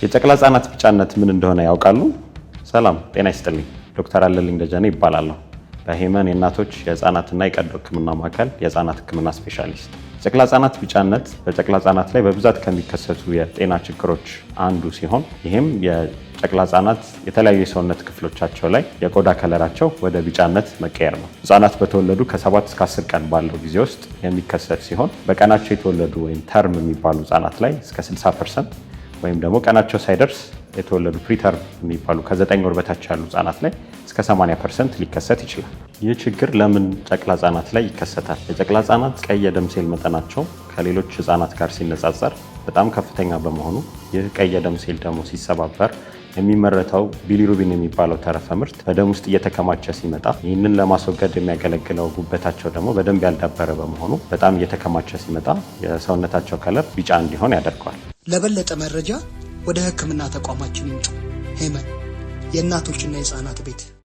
የጨቅላ ህጻናት ቢጫነት ምን እንደሆነ ያውቃሉ? ሰላም ጤና ይስጥልኝ። ዶክተር አለልኝ ደጀኔ ይባላለሁ። በሄመን የእናቶች የህፃናትና የቀዶ ህክምና ማዕከል የህፃናት ህክምና ስፔሻሊስት። ጨቅላ ህጻናት ቢጫነት በጨቅላ ህጻናት ላይ በብዛት ከሚከሰቱ የጤና ችግሮች አንዱ ሲሆን ይህም የጨቅላ ህጻናት የተለያዩ የሰውነት ክፍሎቻቸው ላይ የቆዳ ከለራቸው ወደ ቢጫነት መቀየር ነው። ህጻናት በተወለዱ ከ7 እስከ 10 ቀን ባለው ጊዜ ውስጥ የሚከሰት ሲሆን በቀናቸው የተወለዱ ወይም ተርም የሚባሉ ህጻናት ላይ እስከ 60% ወይም ደግሞ ቀናቸው ሳይደርስ የተወለዱ ፕሪተርም የሚባሉ ከ9 ወር በታች ያሉ ህጻናት ላይ እስከ 80% ሊከሰት ይችላል። ይህ ችግር ለምን ጨቅላ ህጻናት ላይ ይከሰታል? የጨቅላ ህጻናት ቀይ የደም ሴል መጠናቸው ከሌሎች ህጻናት ጋር ሲነጻጸር በጣም ከፍተኛ በመሆኑ ይህ ቀይ የደም ሴል ደግሞ ሲሰባበር የሚመረተው ቢሊሩቢን የሚባለው ተረፈ ምርት በደም ውስጥ እየተከማቸ ሲመጣ ይህንን ለማስወገድ የሚያገለግለው ጉበታቸው ደግሞ በደንብ ያልዳበረ በመሆኑ በጣም እየተከማቸ ሲመጣ የሰውነታቸው ከለር ቢጫ እንዲሆን ያደርገዋል። ለበለጠ መረጃ ወደ ህክምና ተቋማችን ይምጡ። ሄመን የእናቶችና የህፃናት ቤት